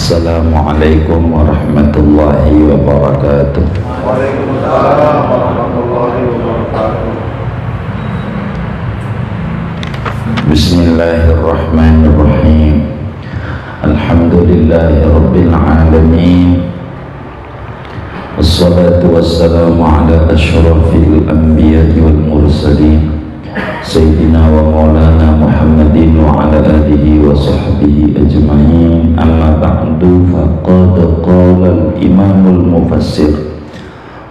Assalamualaikum warahmatullahi wabarakatuh. Waalaikumsalam warahmatullahi wabarakatuh. Bismillahirrahmanirrahim. Alhamdulillahi rabbil alamin. Wassalatu wassalamu ala asyrafil anbiya'i wal mursalin Sayyidina wa maulana Muhammadin wa ala alihi wa sahbihi ajma'in. Amma ba'du, faqad qala al-imamul mufassir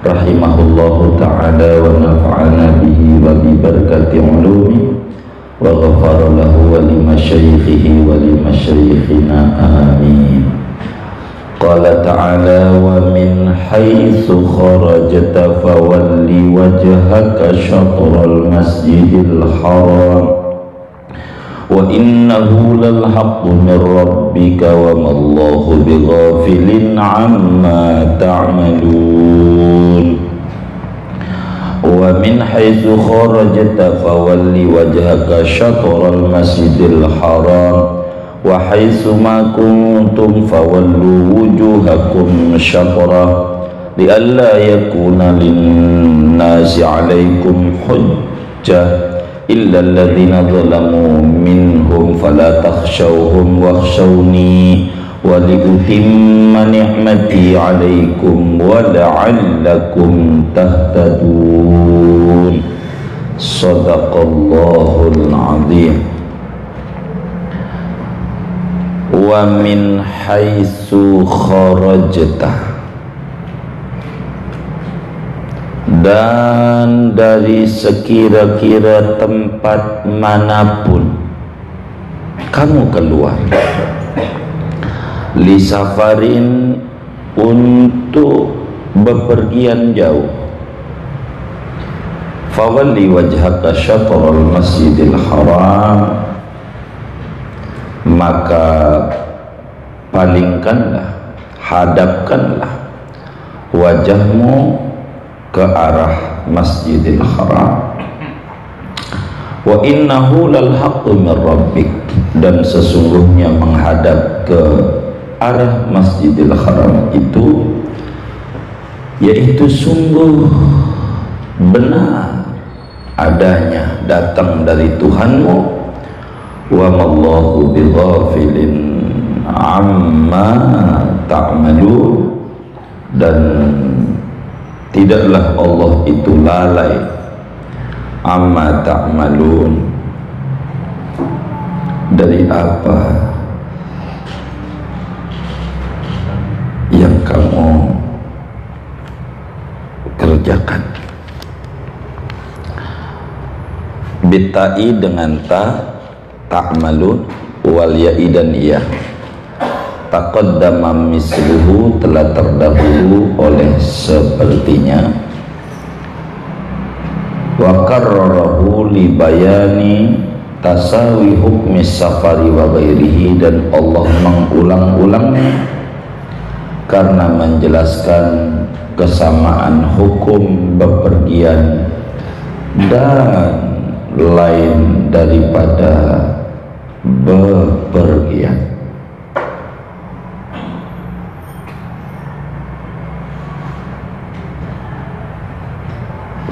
rahimahullahu ta'ala wa nafa'ana bihi wa bi barakati ulumi wa ghafara lahu wa li masyaikhihi wa li masyaikhina amin. Qala ta'ala wa min haitsu kharajta fawalli wajhaka syatral masjidil haram wa innahu lal haqqu min rabbika wa mallahu bighafilin amma ta'malun. Wa min haitsu kharajta fawalli wajhaka syatral masjidil haram wa haitsu ma kuntum fawallu wujuhakum syatrah lialla yakuna linnasi 'alaikum hujjah illa alladhina zalamu minhum fala takhshawhum wakhshawni wa liutimma ni'mati 'alaikum wa la'allakum tahtadun. Shadaqallahul 'azim. Wa min haitsu kharajta, dan dari sekira-kira tempat manapun kamu keluar, li safarin, untuk bepergian jauh, fawalli wajhaka syatral masjidil haram, maka palingkanlah, hadapkanlah wajahmu ke arah Masjidil Haram. Wa innahu lal haqqu min rabbik, dan sesungguhnya menghadap ke arah Masjidil Haram itu yaitu sungguh benar adanya, datang dari Tuhanmu. Wa mallahu bighafilin amma ta'malun, dan tidaklah Allah itu lalai amma ta'malun, dari apa yang kamu kerjakan. Bitai dengan ta'malun, wal ya'i dan iya. Taqaddama misluhu, telah terdahulu oleh sepertinya. Wa karrarahu li bayani tasawi hukmi safari wa ghairihi, dan Allah mengulang-ulangnya karena menjelaskan kesamaan hukum bepergian dan lain daripada bepergian.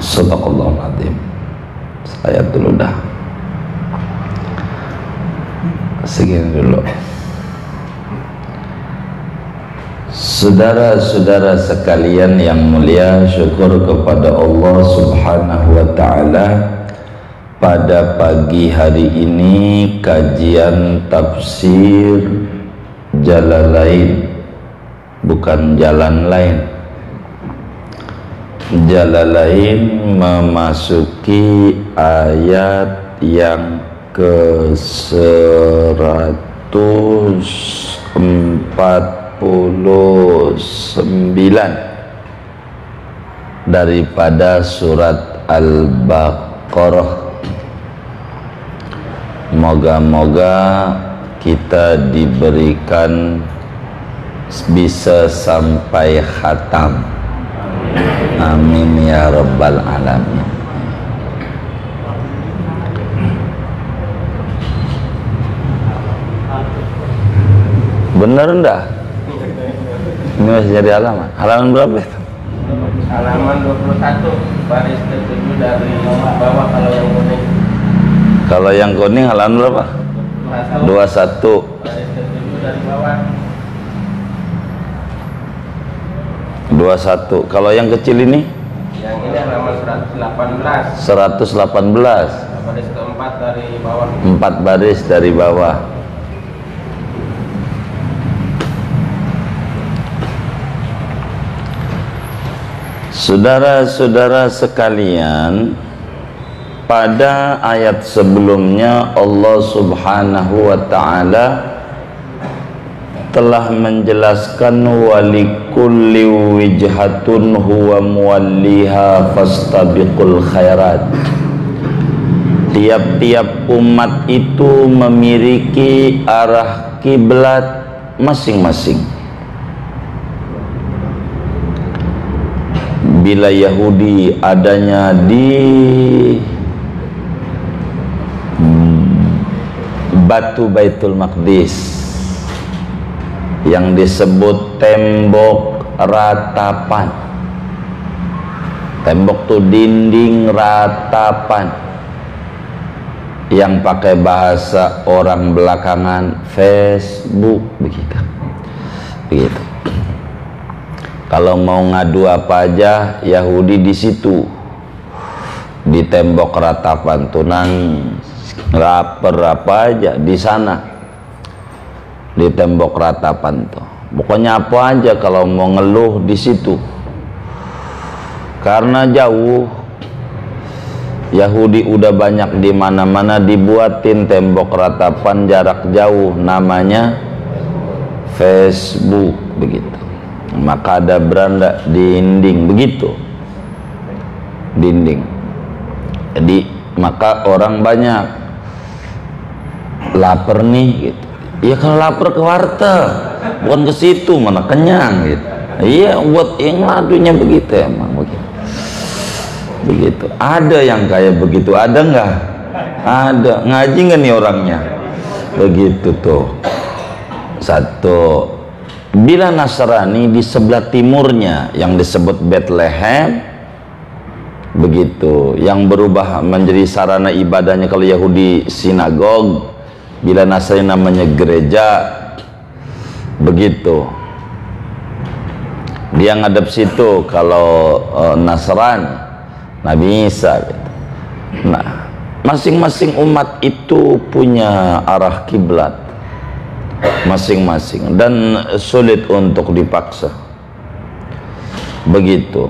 Shadaqallahul azim. Saya dulu dah, segini dulu. Saudara-saudara sekalian yang mulia, syukur kepada Allah Subhanahu wa ta'ala. Pada pagi hari ini kajian tafsir Jalalain, bukan jalan lain. Jalalain memasuki ayat yang ke-149 daripada surat Al-Baqarah. Moga-moga kita diberikan bisa sampai khatam. Amin ya rabbal alamin. Bener enggak? Ini masih jadi halaman. Halaman berapa itu? Halaman 21 baris ke-7 dari bawah kalau yang kuning. Kalau yang kuning halaman berapa? 21. Baris ke-7 dari bawah. 21. Kalau yang kecil ini? Yang ini halaman 118. 118. Baris keempat dari bawah. 4 baris dari bawah. Saudara-saudara sekalian, pada ayat sebelumnya Allah Subhanahu wa ta'ala telah menjelaskan walikulli wijhatun huwa muwalliha fastabiqul khairat. Tiap-tiap umat itu memiliki arah kiblat masing-masing. Bila Yahudi adanya di batu Baitul Maqdis yang disebut tembok ratapan. Tembok tuh dinding ratapan, yang pakai bahasa orang belakangan Facebook, begitu. Kalau mau ngadu apa aja, Yahudi di situ, di tembok ratapan tuh nangis, lapar apa aja di sana, di tembok ratapan tuh. Pokoknya apa aja kalau mau ngeluh di situ. Karena jauh, Yahudi udah banyak di mana-mana dibuatin tembok ratapan jarak jauh, namanya Facebook, begitu. Maka ada beranda dinding, begitu, dinding. Jadi maka orang banyak lapar nih, gitu. Ya kalau lapar ke warteg, bukan ke situ, mana kenyang, gitu. Iya, buat yang ladunya begitu, emang begitu. Ada yang kayak begitu, ada nggak? Ada. Ngaji nggak nih orangnya? Begitu tuh. Satu. Bila Nasrani di sebelah timurnya yang disebut Bethlehem, begitu, yang berubah menjadi sarana ibadahnya kalau Yahudi sinagog, bila Nasrani namanya gereja, begitu. Dia ngadep situ kalau Nasrani Nabi Isa, gitu. Nah, masing-masing umat itu punya arah kiblat masing-masing dan sulit untuk dipaksa, begitu.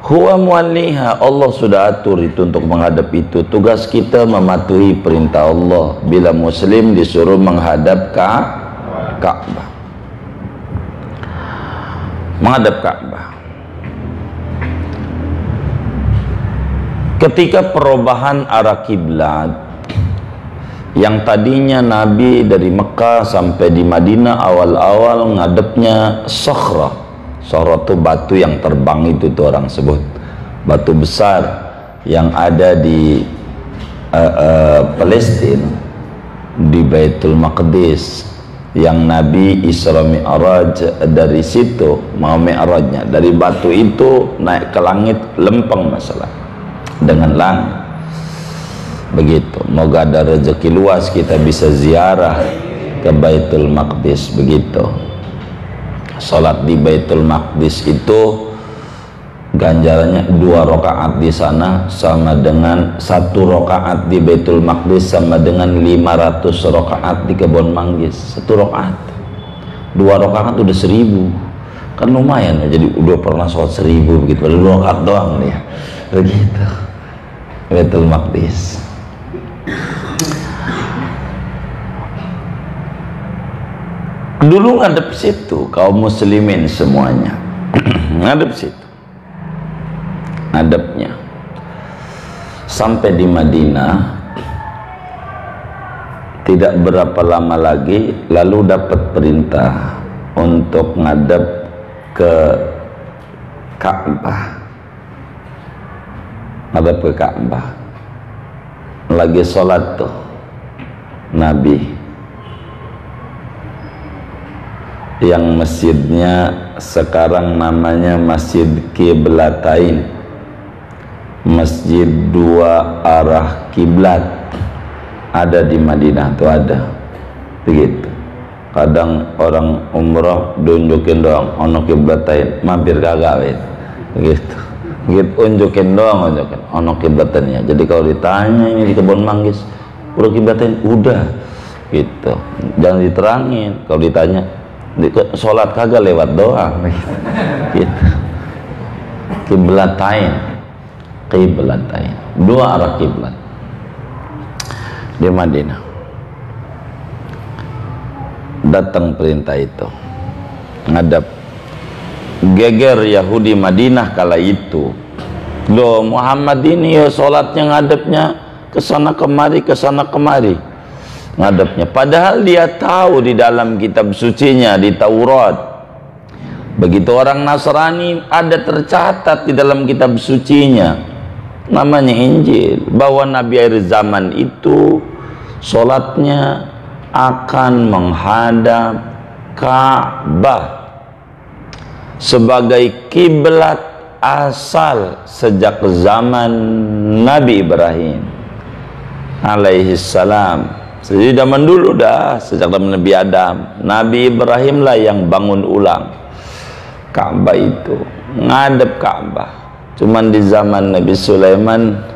Huwa muwalliha, Allah sudah atur itu untuk menghadap itu. Tugas kita mematuhi perintah Allah. Bila muslim disuruh menghadap Ka'bah, menghadap Ka'bah. Ketika perubahan arah kiblat, yang tadinya Nabi dari Mekah sampai di Madinah awal-awal ngadepnya Sakhra. Sakhra itu batu yang terbang, itu tuh orang sebut batu besar yang ada di Palestina, di Baitul Maqdis, yang Nabi Isra Mi'raj dari situ, mau Mi'rajnya dari batu itu naik ke langit, lempeng masalah dengan langit. Begitu. Moga ada rezeki luas kita bisa ziarah ke Baitul Maqdis, begitu. Salat di Baitul Maqdis itu ganjarannya 2 rakaat di sana sama dengan 1 rakaat di Baitul Maqdis sama dengan 500 rakaat di Kebon Manggis. 1 rakaat, 2 rakaat udah 1000, kan lumayan ya. Jadi udah pernah sholat 1000 begitu, 2 rakaat doang dia, begitu. Baitul Maqdis. Dulu ngadep situ kaum muslimin semuanya. Ngadep situ, ngadepnya sampai di Madinah. Tidak berapa lama lagi lalu dapat perintah untuk ngadep ke Ka'bah, ngadep ke Ka'bah. Lagi sholat tuh Nabi, yang masjidnya sekarang namanya Masjid Qiblatain, masjid dua arah kiblat, ada di Madinah tuh ada begitu. Kadang orang umroh dunjukin doang ono Qiblatain, mampir kagak begitu. Gitu unjukin doang, unjukin ono Qiblatannya. Jadi kalau ditanya ini di Kebon Manggis pura Qiblatain, udah gitu, jangan diterangin. Kalau ditanya sholat kagak, lewat doang gitu. Qiblatain, Qiblatain, dua arah kiblat di Madinah. Datang perintah itu ngadap, geger Yahudi Madinah kala itu. Loh, Muhammad ini ya sholatnya ngadepnya kesana kemari, kesana kemari ngadepnya, padahal dia tahu di dalam kitab sucinya di Taurat. Begitu orang Nasrani ada tercatat di dalam kitab sucinya namanya Injil, bahwa Nabi akhir zaman itu sholatnya akan menghadap Ka'bah sebagai kiblat asal sejak zaman Nabi Ibrahim alaihi salam. Sejak zaman dulu dah, sejak zaman Nabi Adam, Nabi Ibrahim lah yang bangun ulang Ka'bah itu, ngadep Ka'bah. Cuman di zaman Nabi Sulaiman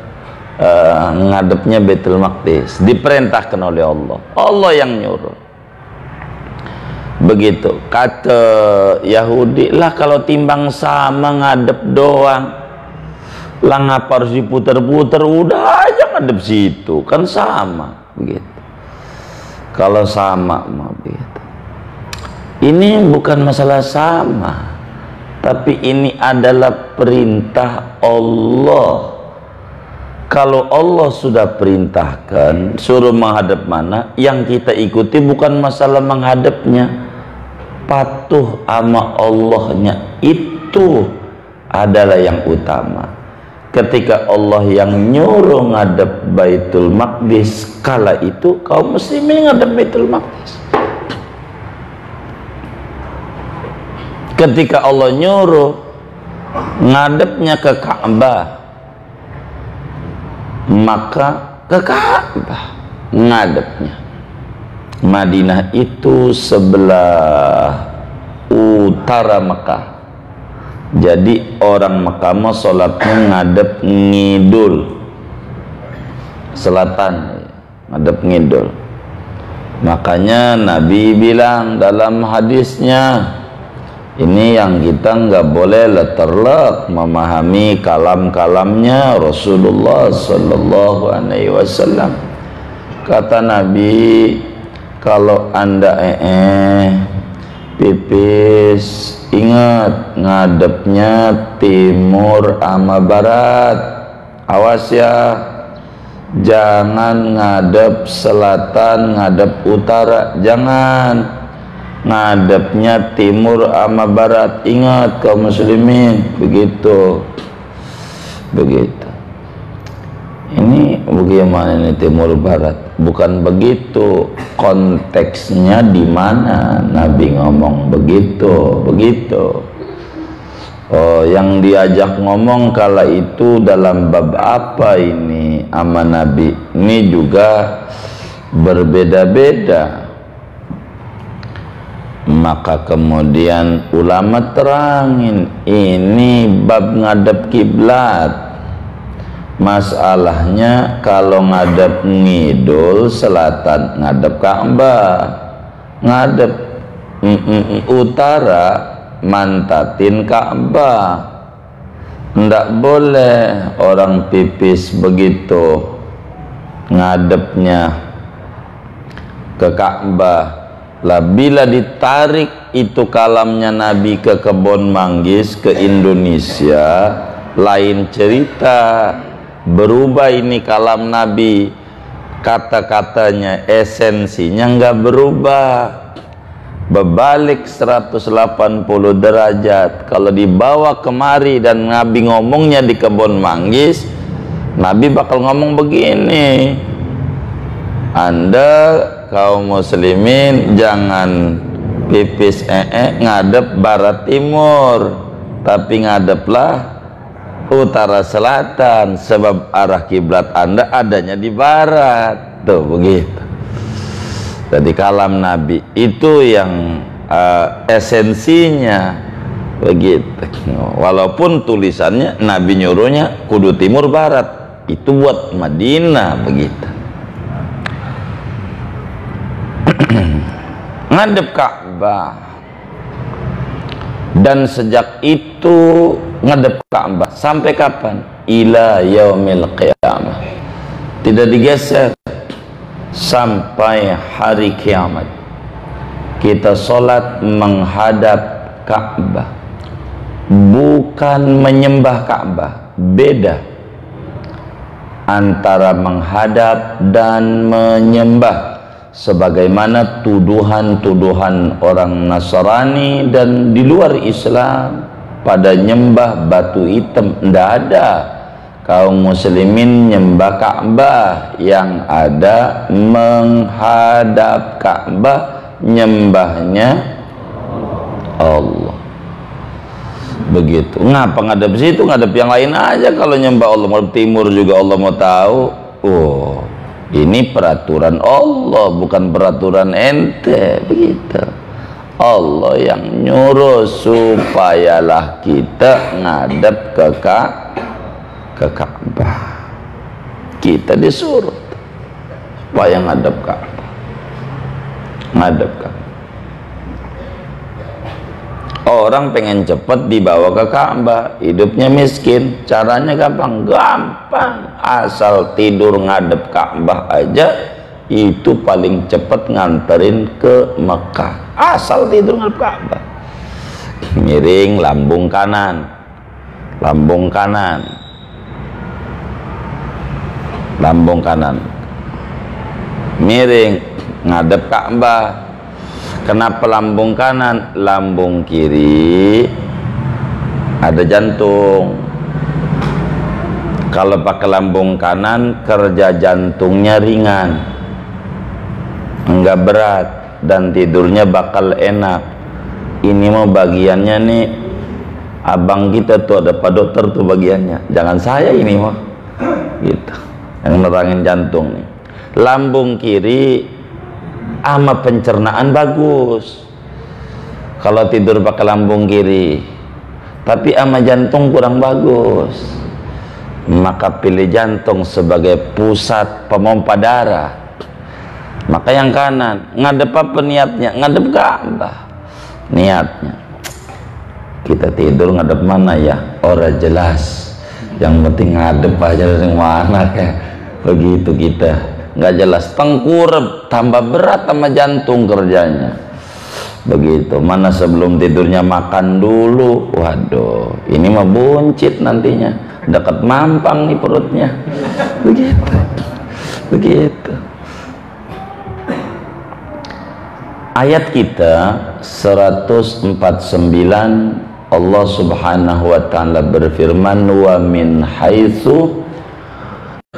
ngadepnya Baitul Maqdis, diperintahkan oleh Allah, Allah yang nyuruh. Begitu kata Yahudi, lah kalau timbang sama ngadep doang, lah ngapa harus diputer-puter, udah aja ngadep situ kan sama begitu. Kalau sama mah begitu. Ini bukan masalah sama, tapi ini adalah perintah Allah. Kalau Allah sudah perintahkan suruh menghadap mana, yang kita ikuti bukan masalah menghadapnya, patuh sama Allahnya, itu adalah yang utama. Ketika Allah yang nyuruh ngadep Baitul Maqdis, kala itu kaum muslimin ngadep Baitul Maqdis. Ketika Allah nyuruh ngadepnya ke Ka'bah, maka ke Ka'bah ngadepnya. Madinah itu sebelah utara Mekah. Jadi orang Mekah mau sholatnya ngadep ngidul, selatan, ngadep ngidul. Makanya Nabi bilang dalam hadisnya, ini yang kita nggak boleh leterlek memahami kalam-kalamnya Rasulullah Sallallahu Alaihi Wasallam. Kata Nabi, kalau anda pipis, ingat ngadepnya timur sama barat. Awas ya, jangan ngadep selatan, ngadep utara, jangan. Ngadepnya timur sama barat, ingat kaum muslimin, begitu. Begitu. Ini bagaimana ini timur barat? Bukan begitu konteksnya, di mana Nabi ngomong begitu, begitu. Oh, yang diajak ngomong kala itu dalam bab apa ini sama Nabi? Ini juga berbeda-beda. Maka kemudian ulama terangin, ini bab ngadep kiblat. Masalahnya kalau ngadep ngidul selatan ngadep Ka'bah, ngadep utara mantatin Ka'bah. Ndak boleh orang pipis begitu ngadepnya ke Ka'bah. Lah bila ditarik itu kalamnya Nabi ke Kebon Manggis, ke Indonesia, lain cerita. Berubah ini kalam Nabi, kata-katanya, esensinya nggak berubah, berbalik 180 derajat. Kalau dibawa kemari dan Nabi ngomongnya di Kebon Manggis, Nabi bakal ngomong begini, Anda kaum muslimin jangan pipis ngadep barat timur, tapi ngadeplah utara selatan, sebab arah kiblat Anda adanya di barat. Tuh begitu. Jadi kalam Nabi itu yang esensinya begitu. Walaupun tulisannya Nabi nyuruhnya kudu timur barat, itu buat Madinah begitu. Ngadep Ka'bah, dan sejak itu ngadep Ka'bah sampai kapan? Ila yaumil qiyamah, tidak digeser sampai hari kiamat. Kita sholat menghadap Ka'bah, bukan menyembah Ka'bah. Beda antara menghadap dan menyembah, sebagaimana tuduhan-tuduhan orang Nasrani dan di luar Islam pada nyembah batu hitam. Tidak ada kaum muslimin nyembah Ka'bah, yang ada menghadap Ka'bah, nyembahnya Allah. Begitu. Ngapa ngadep situ, ngadep yang lain aja. Kalau nyembah Allah, mau timur juga Allah mau tahu. Oh, ini peraturan Allah, bukan peraturan ente. Begitu. Allah yang nyuruh supayalah kita ngadep ke Ka'bah. Kita disuruh supaya ngadep Ka'bah. Ngadep Ka'bah. Orang pengen cepat dibawa ke Ka'bah, hidupnya miskin. Caranya gampang, asal tidur ngadep Ka'bah aja, itu paling cepat nganterin ke Mekah. Asal tidur ngadep Ka'bah. Miring, lambung kanan, lambung kanan, lambung kanan, miring, ngadep Ka'bah. Kenapa lambung kanan? Lambung kiri ada jantung. Kalau pakai lambung kanan, kerja jantungnya ringan, enggak berat, dan tidurnya bakal enak. Ini mau bagiannya nih, abang kita tuh ada Pak Dokter tuh bagiannya. Jangan saya ini mah, gitu. Yang nerangin jantung nih. Lambung kiri ama pencernaan bagus kalau tidur pakai lambung kiri, tapi ama jantung kurang bagus. Maka pilih jantung sebagai pusat pompa darah. Maka yang kanan. Ngadep apa niatnya? Ngadep Ka'bah niatnya. Kita tidur ngadep mana ya? Ora jelas, yang penting ngadep aja dari mana kayak begitu. Kita nggak jelas, tengkurap, tambah berat sama jantung kerjanya. Begitu. Mana sebelum tidurnya makan dulu, waduh, ini mah buncit nantinya, dekat mampang nih perutnya. Begitu, begitu. Ayat kita 149, Allah Subhanahu wa ta'ala berfirman, wa min haitsu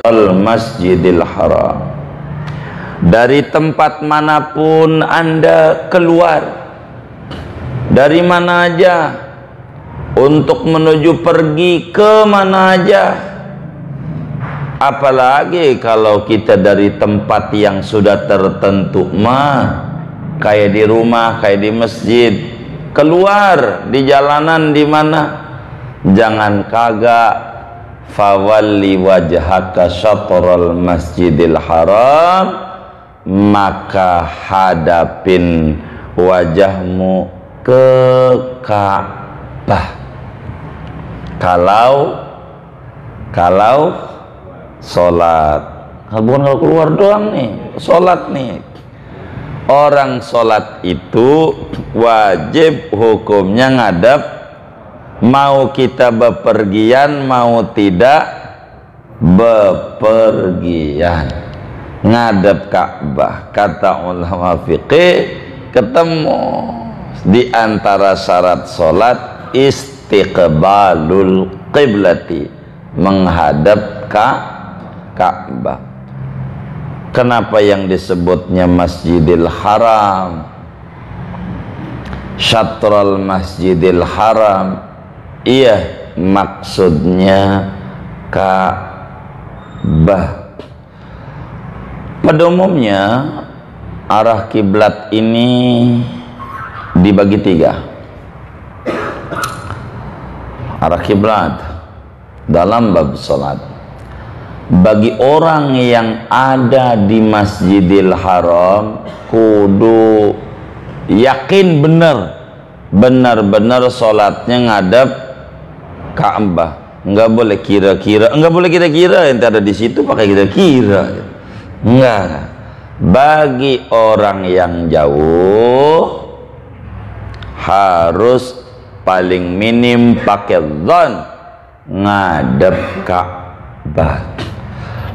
al-masjidil haram, dari tempat manapun Anda keluar, dari mana aja, untuk menuju pergi ke mana aja. Apalagi kalau kita dari tempat yang sudah tertentu mah, kayak di rumah, kayak di masjid, keluar di jalanan di mana, jangan kagak fawalli wajhaka syatral masjidil haram, maka hadapin wajahmu ke Ka'bah. Kalau sholat, bukan kalau keluar doang nih, sholat nih. Orang sholat itu wajib hukumnya ngadep, mau kita bepergian mau tidak bepergian, ngadep Ka'bah. Kata ulama fikih, ketemu di antara syarat sholat istiqbalul qiblati, menghadap Ka'bah. Kenapa yang disebutnya Masjidil Haram? Syatrul Masjidil Haram, iya maksudnya Ka'bah. Pada umumnya arah kiblat ini dibagi tiga. Arah kiblat dalam bab salat, bagi orang yang ada di Masjidil Haram kudu yakin benar-benar salatnya ngadep Ka'bah. Enggak boleh kira-kira, yang ada di situ pakai kira-kira. Enggak. Bagi orang yang jauh harus paling minim pakai dzan ngadep Ka'bah.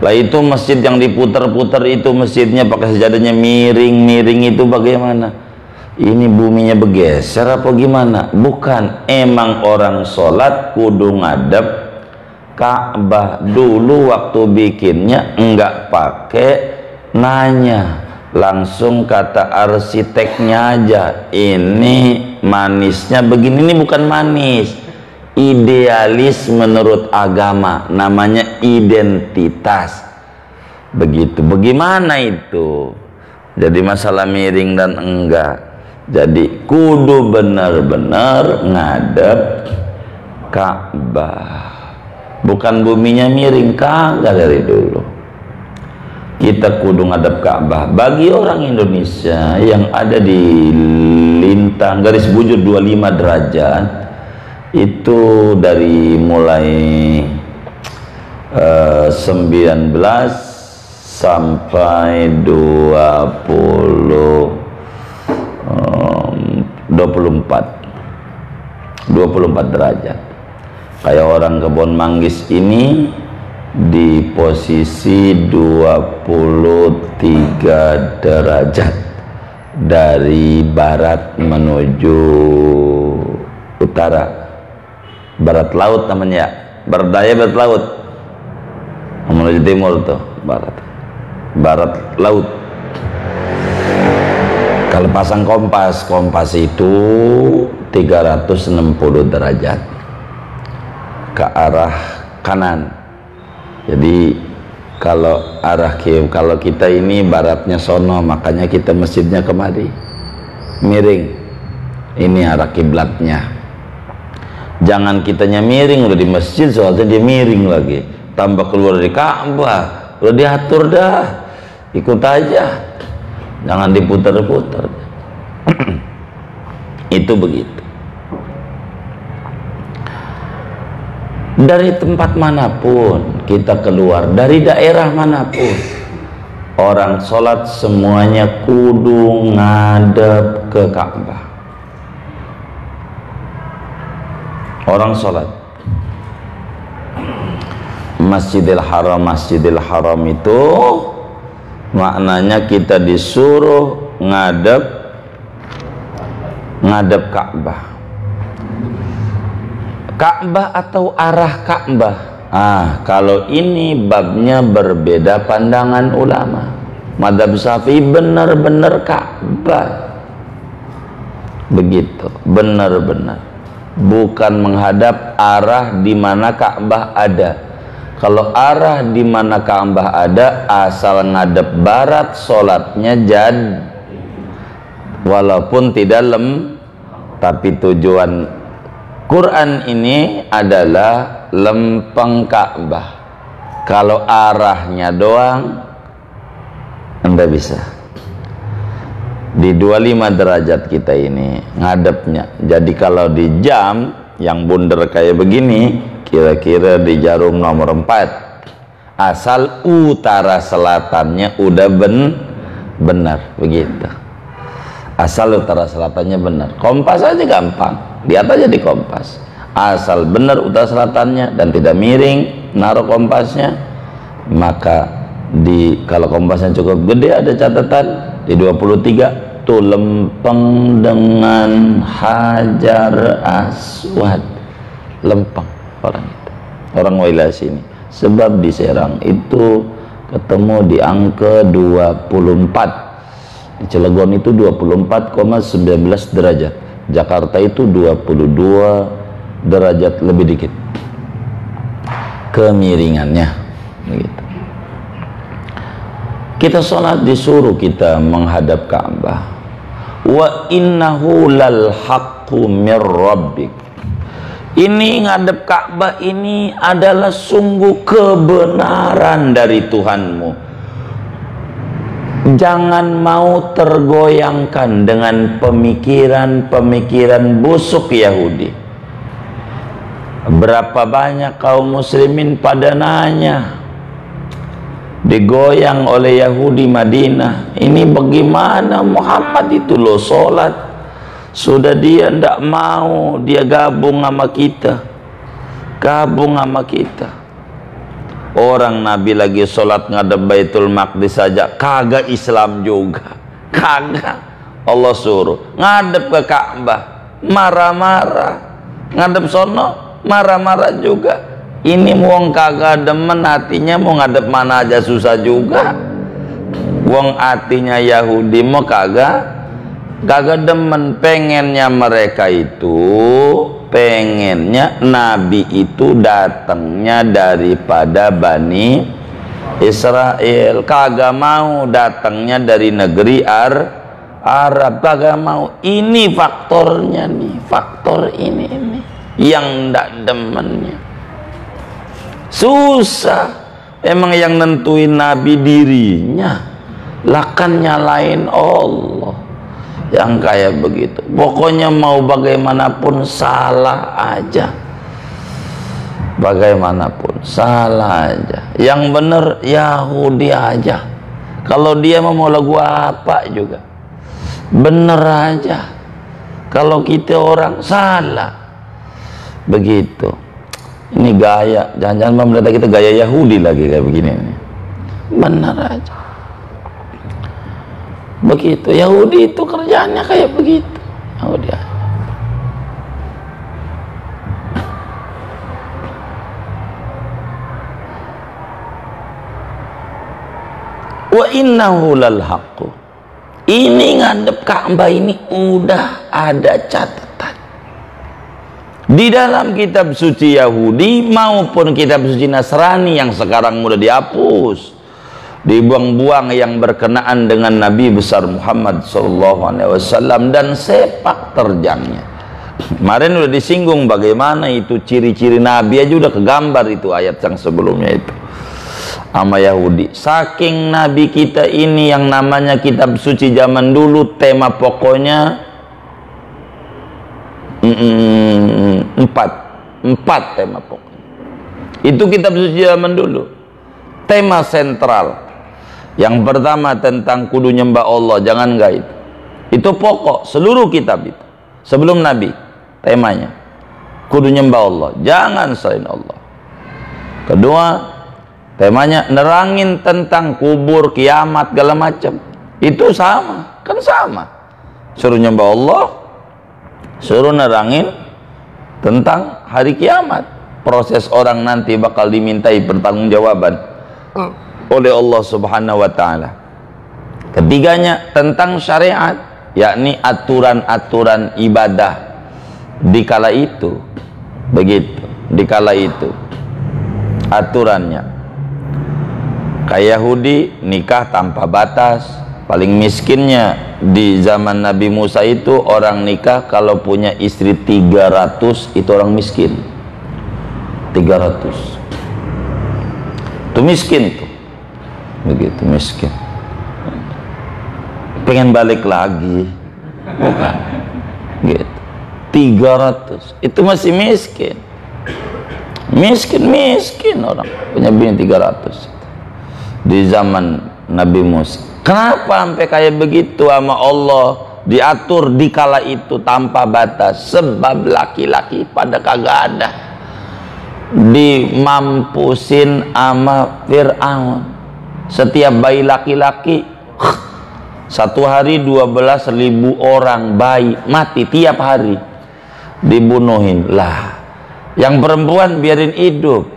Lah itu masjid yang diputar-putar itu masjidnya pakai sejadahnya miring-miring itu bagaimana? Ini buminya bergeser apa gimana? Bukan, emang orang sholat kudu ngadep Ka'bah. Dulu waktu bikinnya enggak pakai nanya, langsung kata arsiteknya aja, ini manisnya begini. Ini bukan manis, idealis menurut agama, namanya identitas. Begitu. Bagaimana itu? Jadi masalah miring dan enggak. Jadi kudu benar-benar ngadep Ka'bah. Bukan buminya miring, kagak dari dulu. Kita kudu ngadep Ka'bah. Bagi orang Indonesia yang ada di lintang garis bujur 25 derajat, itu dari mulai 19 sampai 24 derajat. Kayak orang Kebon Manggis ini di posisi 23 derajat dari barat menuju utara, barat laut namanya, barat daya barat laut, menuju timur tuh barat laut. Kalau pasang kompas itu 360 derajat ke arah kanan. Jadi kalau kalau kita ini baratnya sono, makanya kita masjidnya kemari miring. Ini arah kiblatnya. Jangan kitanya miring udah di masjid, soalnya dia miring lagi, tambah keluar dari Ka'bah. Udah diatur dah, ikut aja, jangan diputar-putar. Itu begitu. Dari tempat manapun kita keluar, dari daerah manapun, orang sholat semuanya kudu ngadep ke Ka'bah. Orang sholat Masjidil Haram itu maknanya kita disuruh ngadep Ka'bah. Ka'bah atau arah Ka'bah. Kalau ini babnya berbeda pandangan ulama. Madzhab Syafi'i benar-benar Ka'bah. Begitu, benar-benar. Bukan menghadap arah di mana Ka'bah ada. Kalau arah di mana Ka'bah ada, asal ngadep barat, sholatnya jadi. Walaupun tidak tapi tujuan Quran ini adalah lempeng Ka'bah. Kalau arahnya doang Anda bisa. Di 25 derajat kita ini ngadepnya. Jadi kalau di jam yang bundar kayak begini, kira-kira di jarum nomor 4, asal utara selatannya udah benar begitu. Asal utara selatannya benar. Kompas aja gampang, lihat aja di kompas, asal benar utara selatannya dan tidak miring naruh kompasnya. Maka kalau kompasnya cukup gede, ada catatan di 23 tuh lempeng dengan Hajar Aswad. Lempeng orang itu, orang wilayah sini. Sebab di Serang itu ketemu di angka 24, di Cilegon itu 24,19 derajat. Jakarta itu 22 derajat lebih dikit kemiringannya begitu. Kita sholat disuruh kita menghadap Ka'bah. Wa innahu lal haqqu mir rabbik. Ini ngadep Ka'bah ini adalah sungguh kebenaran dari Tuhanmu. Jangan mau tergoyangkan dengan pemikiran-pemikiran busuk Yahudi. Berapa banyak kaum muslimin pada nanya, digoyang oleh Yahudi Madinah, ini bagaimana Muhammad itu loh sholat, sudah dia tidak mau, dia gabung sama kita, orang Nabi lagi sholat ngadep Baitul Maqdis saja kagak Islam juga, kagak. Allah suruh ngadep ke Ka'bah, marah-marah, ngadep sono marah-marah juga. Ini wong kagak demen, hatinya mau ngadep mana aja susah juga. Wong hatinya Yahudi mau kagak demen. Pengennya mereka itu, pengennya Nabi itu datangnya daripada Bani Israel, kagak mau datangnya dari negeri Arab, kagak mau. Ini faktornya nih, faktor ini yang ndak demennya. Susah emang yang nentuin Nabi dirinya, lah kan nyalain Allah yang kayak begitu. Pokoknya mau bagaimanapun salah aja, bagaimanapun salah aja. Yang bener Yahudi aja, kalau dia mau lagu apa juga bener aja. Kalau kita orang salah begitu. Ini gaya, jangan-jangan pemerintah kita gaya Yahudi lagi kayak begini nih. Benar aja begitu. Yahudi itu kerjaannya kayak begitu. Yahudi aja. Wa innahu lal haqqu. Ini ngadep Ka'bah ini udah ada catatan di dalam kitab suci Yahudi maupun kitab suci Nasrani yang sekarang mudah dihapus, dibuang-buang, yang berkenaan dengan Nabi besar Muhammad SAW dan sepak terjangnya. Kemarin udah disinggung bagaimana itu ciri-ciri Nabi aja udah kegambar itu ayat yang sebelumnya itu sama Yahudi. Saking Nabi kita ini yang namanya kitab suci zaman dulu, tema pokoknya empat tema pokok. Itu kitab suci zaman dulu. Tema sentral. Yang pertama tentang kudu nyembah Allah, jangan gaib. Itu pokok seluruh kitab itu. Sebelum Nabi, temanya kudu nyembah Allah, jangan selain Allah. Kedua, temanya nerangin tentang kubur, kiamat, segala macam. Itu sama, kan sama. Suruh nyembah Allah, suruh nerangin tentang hari kiamat, proses orang nanti bakal dimintai pertanggungjawaban oleh Allah Subhanahu wa taala. Ketiganya tentang syariat, yakni aturan-aturan ibadah di kala itu. Begitu, di kala itu aturannya. Kayak Yahudi nikah tanpa batas. Paling miskinnya di zaman Nabi Musa itu orang nikah kalau punya istri 300 itu orang miskin. 300 itu miskin tuh, begitu miskin. Pengen balik lagi bukan gitu. 300 itu masih miskin. Miskin orang punya bini 300 di zaman Nabi Musa. Kenapa sampai kayak begitu sama Allah diatur di kala itu tanpa batas? Sebab laki-laki pada kagak ada, dimampusin sama Fir'aun. Setiap bayi laki-laki satu hari 12.000 orang bayi mati tiap hari, dibunuhin lah. Yang perempuan biarin hidup,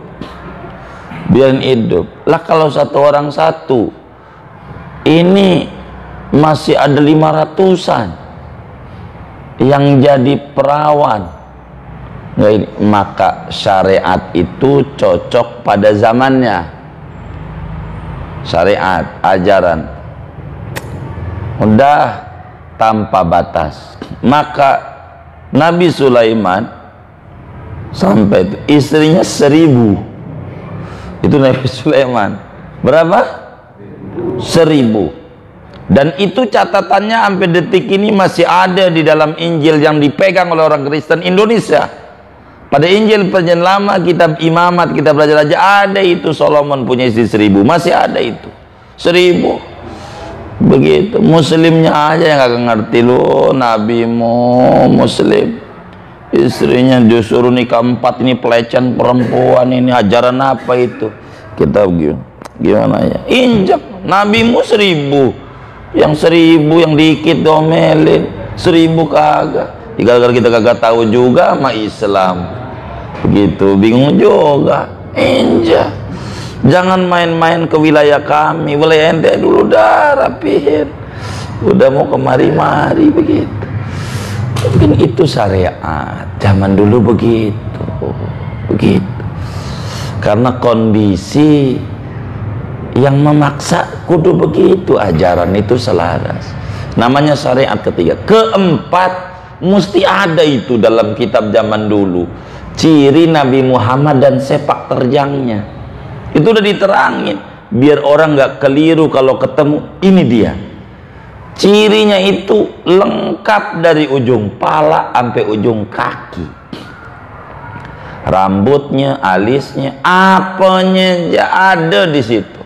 biarin hidup lah. Kalau satu orang satu, ini masih ada 500-an. yang jadi perawan. Maka syariat itu cocok pada zamannya. Syariat, ajaran udah tanpa batas. Maka Nabi Sulaiman sampai itu istrinya 1000. Itu Nabi Sulaiman berapa? 1000. Dan itu catatannya sampai detik ini masih ada di dalam Injil yang dipegang oleh orang Kristen Indonesia. Pada Injil perjanjian lama, kitab Imamat, kitab Raja-Raja, ada itu Solomon punya istri 1000, masih ada itu 1000. Begitu. Muslimnya aja yang gak ngerti lu, nabimu Muslim, istrinya disuruh nikah 4, ini pelecehan perempuan, ini ajaran apa itu? Kita gimana ya? Injak nabimu 1000, yang 1000 yang dikit domelin, 1000 kagak. Gara-gara kita kagak tahu juga sama Islam, begitu bingung juga. Injak, jangan main-main ke wilayah kami, wilayah ente dulu dah rapihin, udah mau kemari-mari begitu. Mungkin itu syariat zaman dulu begitu, karena kondisi yang memaksa kudu begitu, ajaran itu selaras, namanya syariat ketiga. Keempat, mesti ada itu dalam kitab zaman dulu, ciri Nabi Muhammad dan sepak terjangnya. Itu udah diterangin biar orang nggak keliru kalau ketemu. Ini dia cirinya, itu lengkap dari ujung pala sampai ujung kaki, rambutnya, alisnya, apanya ada di situ.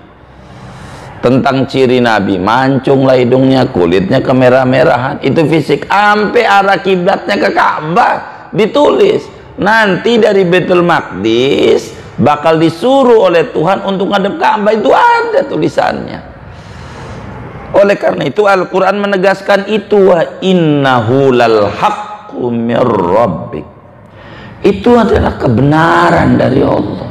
Tentang ciri Nabi, mancung lah hidungnya, kulitnya kemerah-merahan, itu fisik. Sampai arah kiblatnya ke Ka'bah ditulis. Nanti dari Baitul Maqdis bakal disuruh oleh Tuhan untuk ngadep Ka'bah, itu ada tulisannya. Oleh karena itu Al-Quran menegaskan itu, wa innahu lal haqqu mir rabbik. Itu adalah kebenaran dari Allah.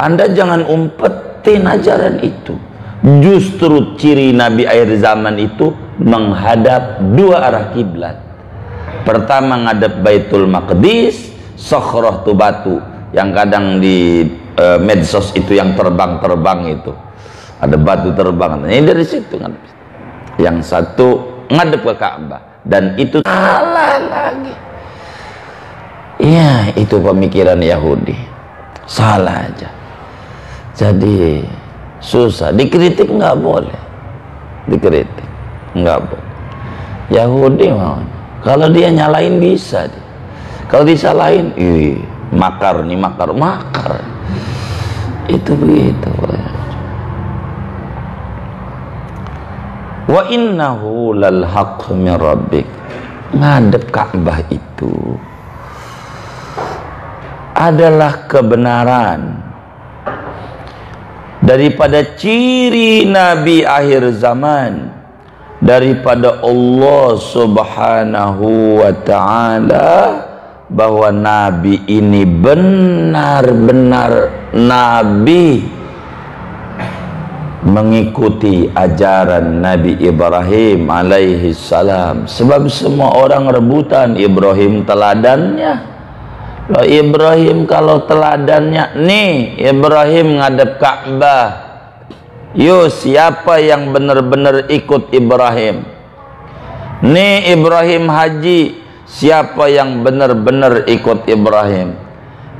Anda jangan umpetin ajaran itu. Justru ciri Nabi akhir zaman itu menghadap dua arah kiblat. Pertama ngadep Baitul Maqdis, Sokhroh tu batu yang kadang di medsos itu yang terbang-terbang itu, ada batu terbang. Ini dari situ ngadep. Yang satu ngadep ke Ka'bah, dan itu salah lagi. Iya, itu pemikiran Yahudi, salah aja. Jadi susah, dikritik nggak boleh, dikritik nggak boleh. Yahudi mau, kalau dia nyalain bisa, kalau disalahin, makar nih, makar, itu begitu. Wa innahu lal haqqu min rabbik. Ngadep Ka'bah itu adalah kebenaran. Daripada ciri Nabi akhir zaman, daripada Allah Subhanahu wa ta'ala, bahwa Nabi ini benar-benar Nabi mengikuti ajaran Nabi Ibrahim alaihi salam. Sebab semua orang rebutan Ibrahim teladannya. Loh, Ibrahim kalau teladannya nih, Ibrahim ngadep Ka'bah. Yo, siapa yang benar-benar ikut Ibrahim? Nih Ibrahim haji, siapa yang benar-benar ikut Ibrahim?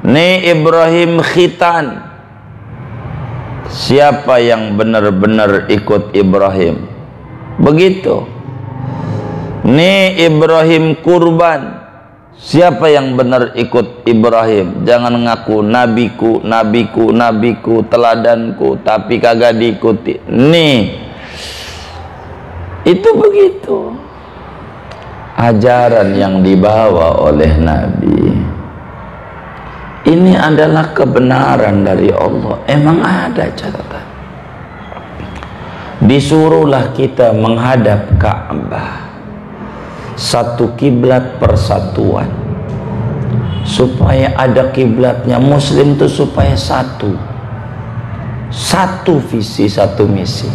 Nih Ibrahim khitan, siapa yang benar-benar ikut Ibrahim? Begitu. Nih Ibrahim kurban, siapa yang benar ikut Ibrahim? Jangan ngaku nabiku, nabiku, nabiku, teladanku, tapi kagak diikuti. Nih, itu begitu ajaran yang dibawa oleh Nabi. Ini adalah kebenaran dari Allah. Emang ada catatan. Disuruhlah kita menghadap Ka'bah, satu kiblat persatuan, supaya ada kiblatnya. Muslim itu supaya satu visi, satu misi.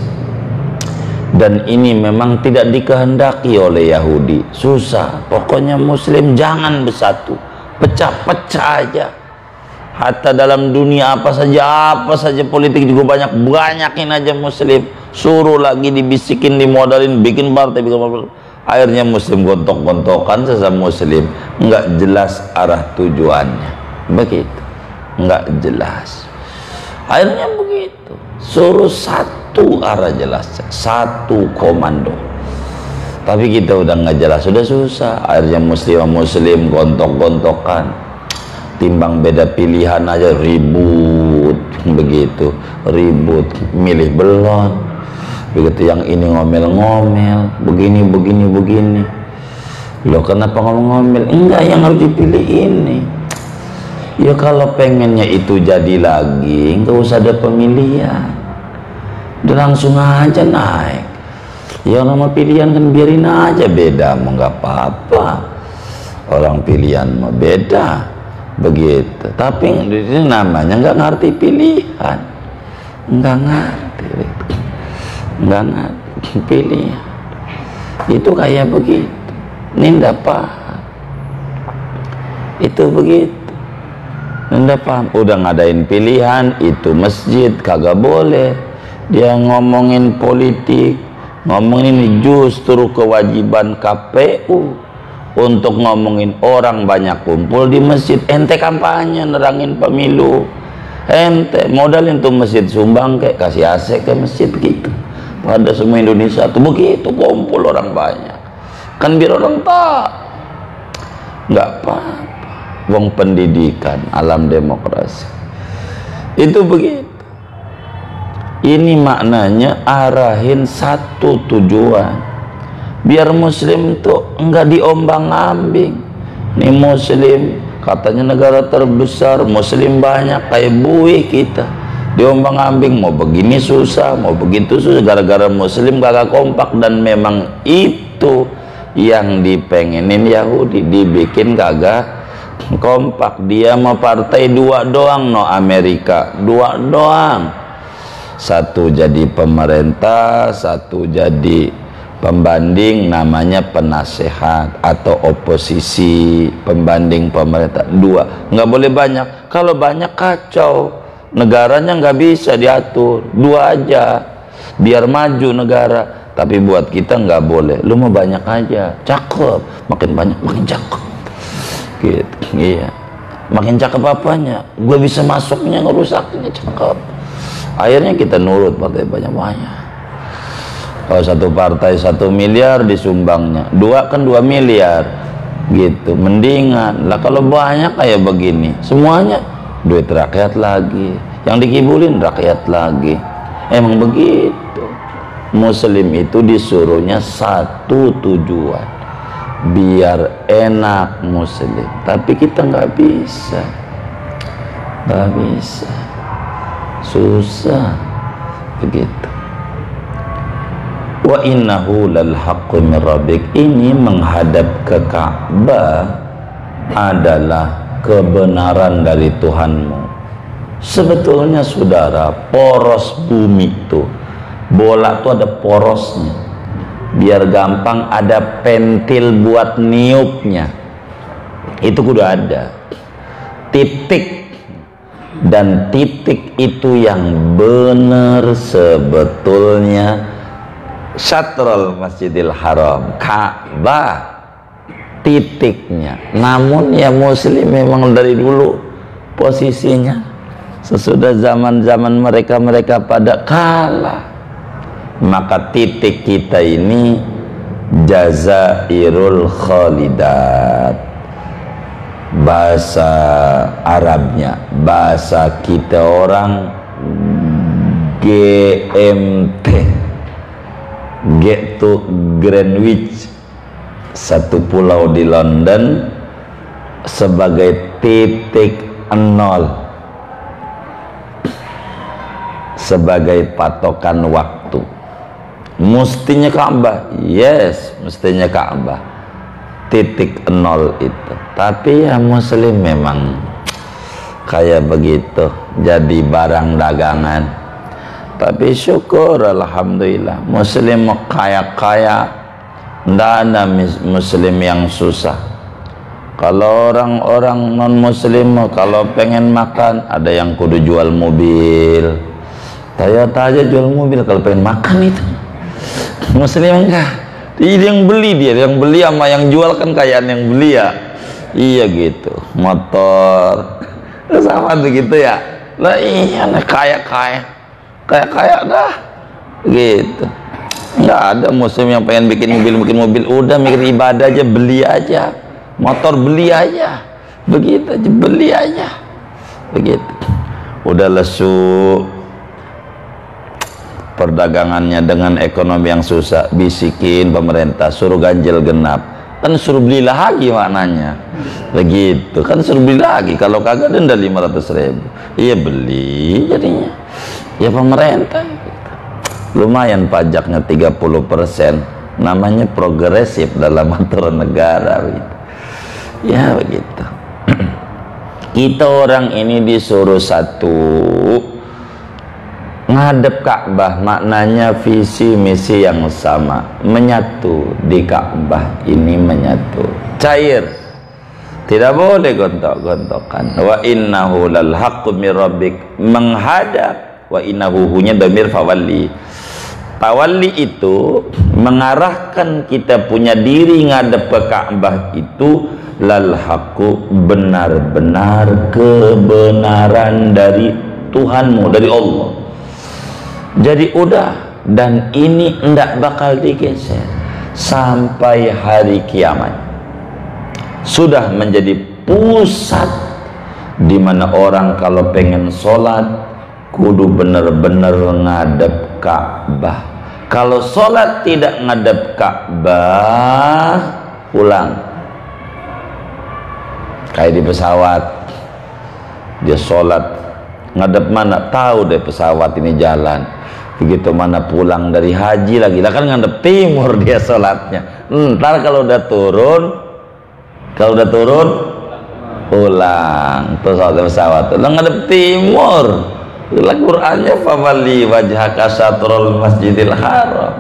Dan ini memang tidak dikehendaki oleh Yahudi. Susah. Pokoknya Muslim jangan bersatu, pecah-pecah aja. Hatta dalam dunia apa saja politik juga banyakin aja Muslim. Suruh lagi dibisikin, dimodalin, bikin partai. Akhirnya Muslim gontok-gontokan sesama Muslim. Nggak jelas arah tujuannya. Begitu. Nggak jelas. Akhirnya begitu. Suruh satu arah jelas, satu komando. Tapi kita udah nggak jelas, sudah susah. Akhirnya Muslim gontok-gontokan. Timbang beda pilihan aja ribut, begitu. Ribut, milih belon. Begitu yang ini ngomel-ngomel, begini. Loh kenapa ngomel-ngomel? Enggak, yang harus dipilih ini. Ya kalau pengennya itu jadi lagi, nggak usah ada pemilihan, udah langsung aja naik. Ya nama pilihan kan biarin aja beda, mau nggak apa-apa. Orang pilihan mah beda, begitu. Tapi ini namanya nggak ngerti pilihan, nggak ngerti pilihan. Itu kayak begitu. Ini nggak paham. Itu begitu. Anda paham? Udah ngadain pilihan, itu masjid kagak boleh. Dia ngomongin politik, ngomongin ini justru kewajiban KPU untuk ngomongin orang banyak kumpul di masjid. Ente kampanye nerangin pemilu, ente modalin tuh masjid sumbang kayak kasih AC ke masjid gitu. Pada semua Indonesia tuh begitu kumpul orang banyak. Kan biar orang tak nggak apa-apa. Wong pendidikan, alam demokrasi itu begitu. Ini maknanya arahin satu tujuan, biar Muslim tuh enggak diombang-ambing. Nih Muslim katanya negara terbesar, Muslim banyak kayak buih kita, diombang-ambing. Mau begini susah, mau begitu susah, gara-gara Muslim kagak kompak. Dan memang itu yang dipengenin Yahudi, dibikin kagak kompak. Dia mau partai dua doang, no Amerika dua doang, satu jadi pemerintah, satu jadi pembanding, namanya penasehat atau oposisi. Pembanding pemerintah dua, nggak boleh banyak. Kalau banyak kacau, negaranya nggak bisa diatur. Dua aja biar maju negara. Tapi buat kita nggak boleh. Lu mau banyak aja, cakep, makin banyak makin cakep gitu. Iya, makin cakep apanya, gue bisa masuknya, ngerusaknya cakep. Akhirnya kita nurut partai banyak-banyak. Kalau satu partai 1 miliar disumbangnya, dua kan 2 miliar gitu, mendingan lah. Kalau banyak kayak begini, semuanya duit rakyat lagi, yang dikibulin rakyat lagi. Emang begitu. Muslim itu disuruhnya satu tujuan, biar enak Muslim. Tapi kita nggak bisa, susah begitu. Wa innahu lal haqqu min rabbik, ini menghadap ke Ka'bah adalah kebenaran dari Tuhanmu. Sebetulnya saudara, poros bumi itu, bola tuh ada porosnya, biar gampang ada pentil buat niupnya. Itu kudu ada titik, dan titik itu yang benar sebetulnya Syatrul Masjidil Haram, Ka'bah titiknya. Namun ya Muslim memang dari dulu posisinya, sesudah zaman-zaman mereka pada kalah, maka titik kita ini Jazairul Khalidat, bahasa Arabnya. Bahasa kita orang GMT, G to Greenwich, satu pulau di London, sebagai titik 0, sebagai patokan waktu. Mestinya Ka'bah, yes, mestinya Ka'bah, titik 0 itu. Tapi ya Muslim memang kayak begitu, jadi barang dagangan. Tapi syukur alhamdulillah, muslim kaya-kaya, ndak ada muslim yang susah. Kalau orang-orang non muslim kalau pengen makan, ada yang kudu jual mobil. Toyota aja jual mobil kalau pengen makan itu. Muslim enggak. Ini yang beli, dia yang beli sama yang jual kan kayaan yang beli ya. Iya gitu. Motor sama begitu ya. Lah iya, kaya-kaya dah gitu. Nggak ada muslim yang pengen bikin mobil, udah mikir ibadah aja, beli aja motor, beli aja begitu aja, beli aja begitu. Udah lesu perdagangannya dengan ekonomi yang susah, bisikin pemerintah suruh ganjil genap, kan suruh beli lagi maknanya begitu kan, suruh beli lagi, kalau kagak denda 500.000. Iya beli jadinya ya pemerintah. Lumayan pajaknya 30%, namanya progresif dalam aturan negara gitu. Ya begitu. Kita orang ini disuruh satu, ngadep Ka'bah, maknanya visi misi yang sama, menyatu di Ka'bah ini, menyatu cair, tidak boleh gontok-gontokan. Wa innahu lal haqqu mir rabbik, menghadap, wa innahu hunya damir fawalli. Tawalli itu mengarahkan kita punya diri ngadep ke Ka'bah itu, lal haqqu, benar-benar kebenaran dari Tuhanmu, dari Allah. Jadi udah, dan ini enggak bakal digeser sampai hari kiamat. Sudah menjadi pusat di mana orang kalau pengen sholat kudu bener-bener ngadep Ka'bah. Kalau sholat tidak ngadep Ka'bah, pulang. Kayak di pesawat, dia sholat ngadep mana, tahu deh pesawat ini jalan. Begitu mana pulang dari haji lagi, lah kan ngadep timur dia sholatnya. Ntar kalau udah turun pulang terus pesawat udah ngadep timur. Lah Qur'annya fawalli wajhaka syatrul masjidil haram.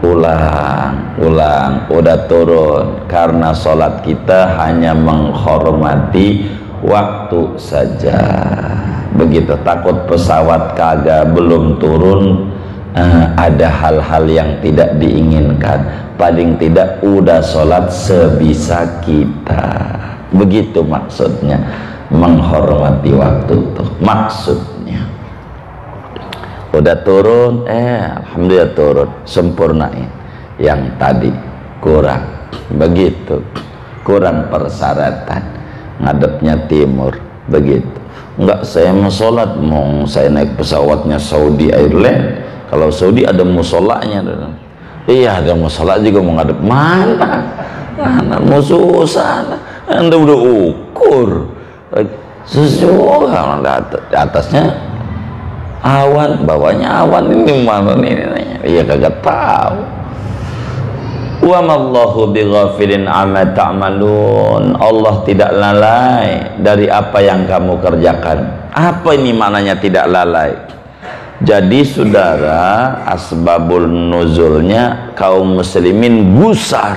Ulang, udah turun, karena sholat kita hanya menghormati waktu saja. Begitu, takut pesawat kagak belum turun, ada hal-hal yang tidak diinginkan. Paling tidak udah sholat sebisa kita. Begitu maksudnya, menghormati waktu tuh maksudnya. Udah turun, alhamdulillah turun, sempurnain yang tadi kurang. Begitu, kurang persyaratan, ngadepnya timur. Begitu, enggak, saya mau sholat, mau saya naik pesawatnya Saudi Airlines. Kalau Saudi ada musolanya, iya ada musola juga, mau ngadep mana? Mau susah, anda udah ukur sesuai di atasnya awan, bawahnya awan, ini mana ini? Iya kagak tahu. Wa mallahu bighafilin amma ta'malun. Allah tidak lalai dari apa yang kamu kerjakan. Apa ini maknanya tidak lalai? Jadi saudara, asbabul nuzulnya kaum muslimin gusar.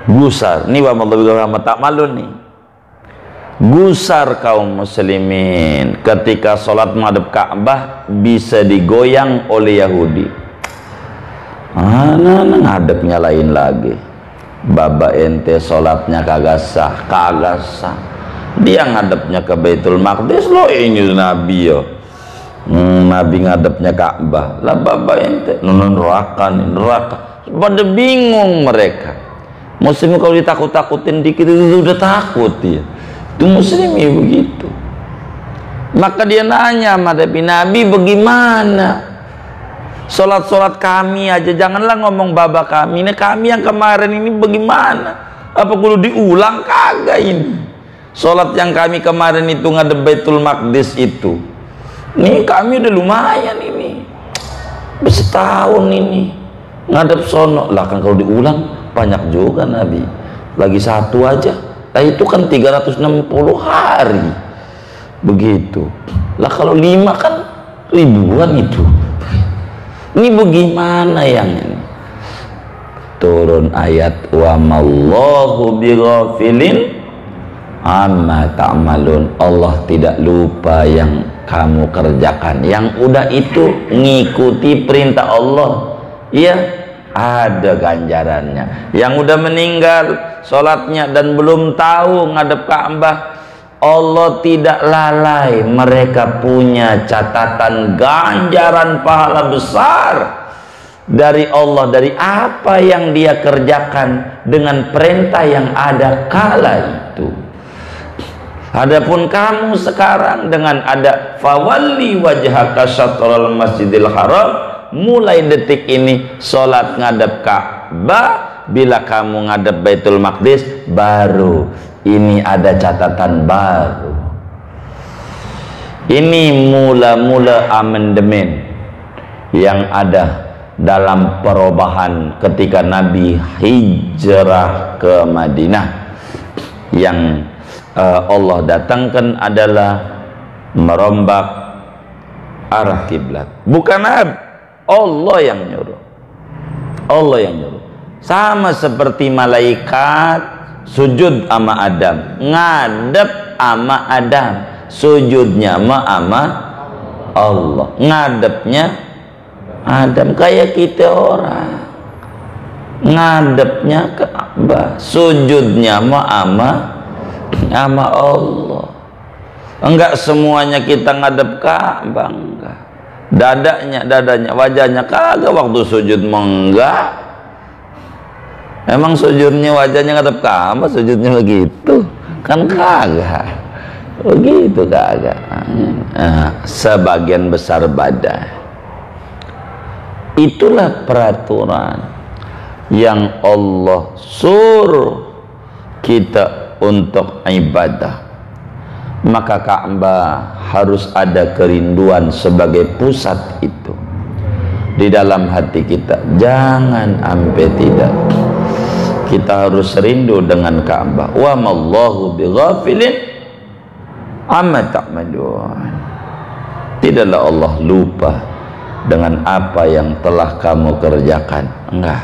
Ini wa mallahu bighafilin amma ta'malun nih. Gusar kaum muslimin ketika sholat menghadap Ka'bah bisa digoyang oleh Yahudi. Ngadepnya lain lagi. Baba ente sholatnya kagak sah. Dia ngadepnya ke Baitul Maqdis, lo ini Nabi yo. Nabi ngadepnya Ka'bah. Lah baba ente neraka. Pada bingung mereka. Muslim kalau ditakut-takutin dikit itu udah takut dia. Itu muslim ya begitu. Maka dia nanya sama Nabi, bagaimana sholat kami aja, janganlah ngomong baba kami, ini kami yang kemarin ini bagaimana, apa perlu diulang? Kagak ini sholat yang kami kemarin itu ngadep Baitul Maqdis itu, ini kami udah lumayan ini setahun ini ngadep sono lah, kan kalau diulang banyak juga Nabi, lagi satu aja. Nah itu kan 360 hari begitu lah, kalau 5 kan ribuan itu. Ini bagaimana yang ini? Turun ayat wa mallahu bighafilin amma ta'malun. Allah tidak lupa yang kamu kerjakan. Yang udah itu ngikuti perintah Allah, ya ada ganjarannya. Yang udah meninggal sholatnya dan belum tahu ngadep Ka'bah, Allah tidak lalai. Mereka punya catatan ganjaran pahala besar dari Allah, dari apa yang dia kerjakan dengan perintah yang ada kala itu. Adapun kamu sekarang dengan ada fawalli wajhaka syatral masjidil haram, mulai detik ini sholat ngadep Ka'bah, bila kamu ngadep Baitul Maqdis, baru ini ada catatan baru. Ini mula-mula amandemen yang ada dalam perubahan ketika Nabi hijrah ke Madinah. Yang Allah datangkan adalah merombak arah kiblat. Bukan Allah yang nyuruh. Allah yang nyuruh. Sama seperti malaikat sujud sama Adam, ngadep sama Adam, sujudnya sama Allah, ngadepnya Adam. Kayak kita orang ngadepnya Ka'bah, sujudnya sama Allah. Enggak semuanya kita ngadep Ka'bah, enggak. Dadanya, wajahnya kagak waktu sujud, enggak. Emang sujudnya wajahnya ngadep Ka'bah, sujudnya begitu? Kan kagak. Begitu kagak. Sebagian besar badan. Itulah peraturan yang Allah suruh kita untuk ibadah. Maka Ka'bah harus ada kerinduan sebagai pusat itu di dalam hati kita. Jangan sampai tidak. Kita harus rindu dengan Ka'bah. Wa mallahu bighafilin amma ta'malun. Tidaklah Allah lupa dengan apa yang telah kamu kerjakan. Enggak.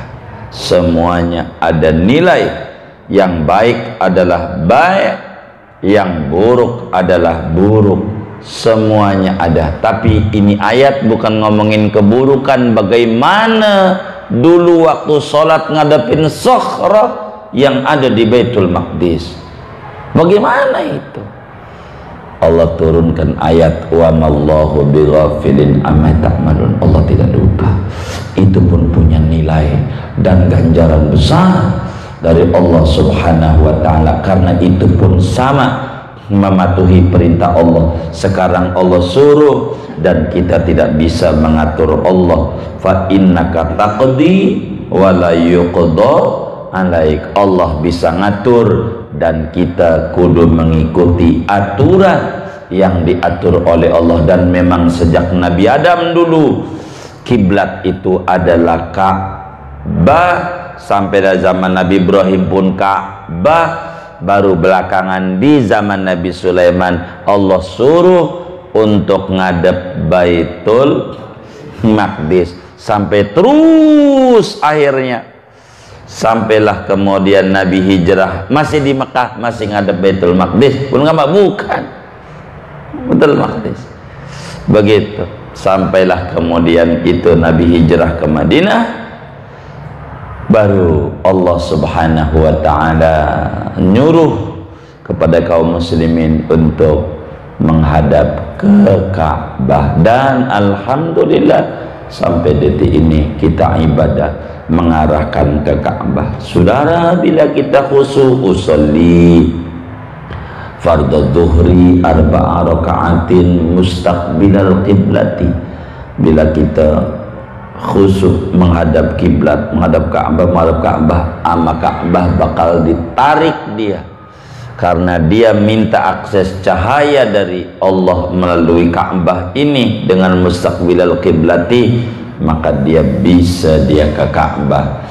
Semuanya ada nilai. Yang baik adalah baik, yang buruk adalah buruk. Semuanya ada. Tapi ini ayat bukan ngomongin keburukan. Bagaimana dulu waktu sholat ngadepin Sakhra yang ada di Baitul Maqdis. Bagaimana itu? Allah turunkan ayat wa mallahu bighafilin amma ta'malun. Allah tidak lupa. Itu pun punya nilai dan ganjaran besar dari Allah Subhanahu wa ta'ala. Karena itu pun sama mematuhi perintah Allah. Sekarang Allah suruh dan kita tidak bisa mengatur Allah. Fa innaka taqdi wa la yuqda alaik. Allah bisa ngatur dan kita kudu mengikuti aturan yang diatur oleh Allah. Dan memang sejak Nabi Adam dulu kiblat itu adalah Ka'bah. Sampai dari zaman Nabi Ibrahim pun Ka'bah. Baru belakangan di zaman Nabi Sulaiman Allah suruh untuk ngadep Baitul Maqdis. Sampai terus akhirnya sampailah kemudian Nabi hijrah, masih di Mekah, masih ngadep Baitul Maqdis. Bukan Baitul Maqdis. Begitu sampailah kemudian itu Nabi hijrah ke Madinah. Baru Allah Subhanahu wa ta'ala nyuruh kepada kaum muslimin untuk menghadap ke Ka'bah. Dan alhamdulillah sampai detik ini kita ibadah mengarahkan ke Ka'bah. Saudara, bila kita khusyuk usolli fardhu dhuhri arba'a raka'atin mustaqbilal qiblati, bila kita khusyuk menghadap kiblat, menghadap Ka'bah, ama Ka'bah bakal ditarik dia karena dia minta akses cahaya dari Allah melalui Ka'bah ini dengan mustaqbilal qiblati. Maka dia bisa ke Ka'bah,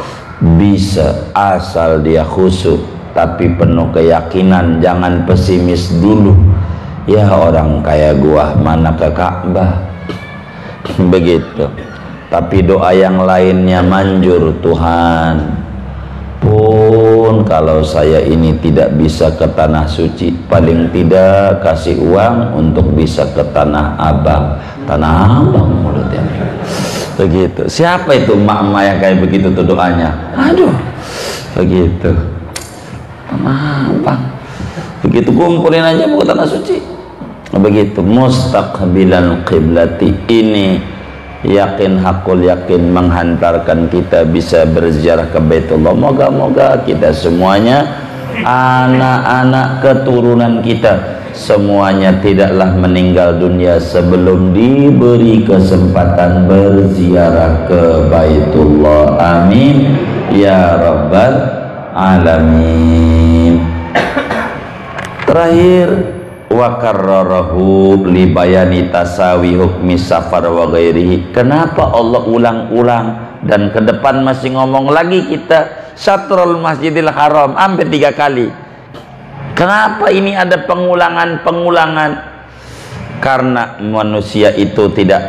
bisa asal dia khusyuk tapi penuh keyakinan. Jangan pesimis dulu. Ya orang kayak gua mana ke Ka'bah. begitu. Tapi doa yang lainnya manjur, Tuhan pun kalau saya ini tidak bisa ke tanah suci, paling tidak kasih uang untuk bisa ke Tanah Abang. Tanah Abang mulutnya begitu. Siapa itu emak-emak yang kayak begitu tuh doanya? Aduh, begitu. Tanah Abang begitu, kumpulin aja mau ke tanah suci begitu. Mustaqbilan qiblati, ini yakin, hakul yakin menghantarkan kita bisa berziarah ke Baitullah. Moga-moga kita semuanya, anak-anak keturunan kita semuanya tidaklah meninggal dunia sebelum diberi kesempatan berziarah ke Baitullah. Amin ya rabbal alamin. Terakhir, wa karrarahu li bayani tasawi hukmi safar wa ghairihi. Kenapa Allah ulang-ulang dan ke depan masih ngomong lagi kita Syatrul Masjidil Haram hampir 3 kali? Kenapa ini ada pengulangan-pengulangan? Karena manusia itu tidak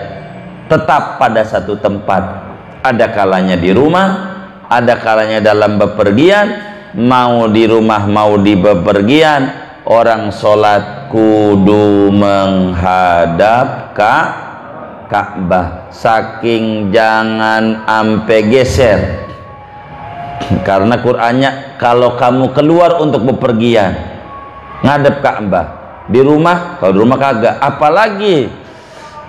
tetap pada satu tempat. Ada kalanya di rumah, ada kalanya dalam bepergian. Mau di rumah mau di bepergian, orang sholat kudu menghadap Ka'bah, saking jangan ampe geser. Karena Qur'annya kalau kamu keluar untuk bepergian ngadep Ka'bah, di rumah kalau di rumah kagak, apalagi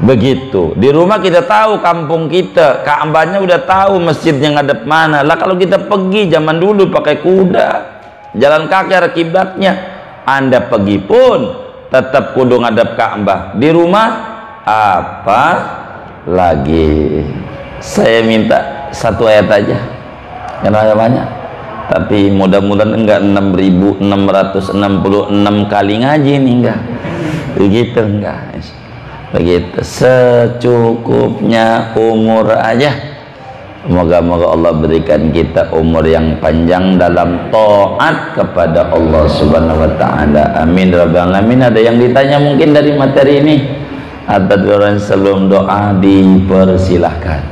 begitu. Di rumah kita tahu kampung kita, Ka'bahnya udah tahu masjidnya ngadep mana. Lah kalau kita pergi zaman dulu pakai kuda, jalan kaki arah kiblatnya, Anda pergi pun tetap kudu ngadep Ka'bah. Di rumah apa lagi? Saya minta 1 ayat aja, karena banyak, tapi mudah-mudahan enggak 6.666 kali ngaji nih, enggak begitu, enggak begitu, secukupnya umur aja. Moga-moga Allah berikan kita umur yang panjang dalam taat kepada Allah Subhanahu wa taala. Amin rabbal alamin. Ada yang ditanya mungkin dari materi ini? Atau orang sebelum doa dipersilahkan.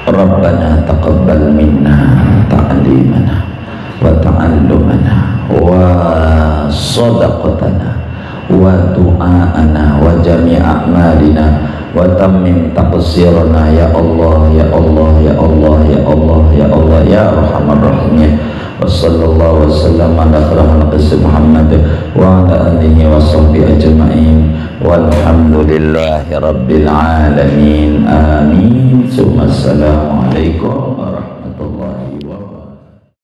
Rabbana taqabbal minna ta'limana wa ta'allumana wa sadaqatana wa du'aana wa jami'a a'malina wa tammim taqsirana ya Allah ya Allah ya Allah ya Allah ya Allah ya arhamar rahimin. Wa sallallahu wasallam ala khairil Muhammad wa ala alihi wa sahbihi ajma'in walhamdulillahi rabbil alamin. Amin. Assalamualaikum warahmatullahi wabarakatuh.